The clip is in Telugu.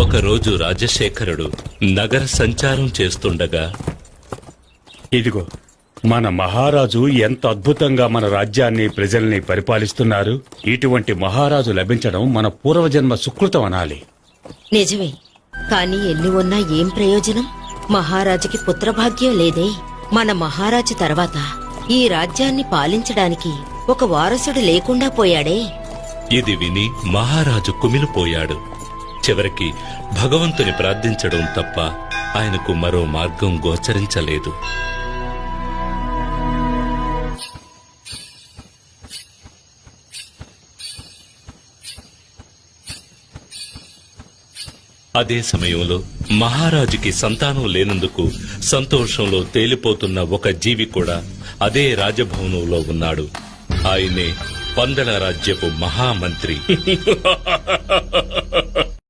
ఒకరోజు రాజశేఖరుడు నగర సంచారం చేస్తుండగా, ఇదిగో మన మహారాజు ఎంత అద్భుతంగా మన రాజ్యాన్ని ప్రజల్ని పరిపాలిస్తున్నారు. ఇటువంటి మహారాజు లభించడం మన పూర్వజన్మ సుకృతం అనాలి. నిజమే, కాని ఎన్ని ఉన్నా ఏం ప్రయోజనం? మహారాజుకి పుత్రభాగ్యం లేదే. మన మహారాజు తర్వాత ఈ రాజ్యాన్ని పాలించడానికి ఒక వారసుడు లేకుండా పోయాడే. ఇది విని మహారాజు కుమిలిపోయాడు. చివరికి భగవంతుని ప్రార్థించడం తప్ప ఆయనకు మరో మార్గం గోచరించలేదు. అదే సమయంలో మహారాజుకి సంతానం లేనందుకు సంతోషంలో తేలిపోతున్న ఒక జీవి కూడా అదే రాజభవనంలో ఉన్నాడు. ఆయనే పందల రాజ్యపు మహామంత్రి.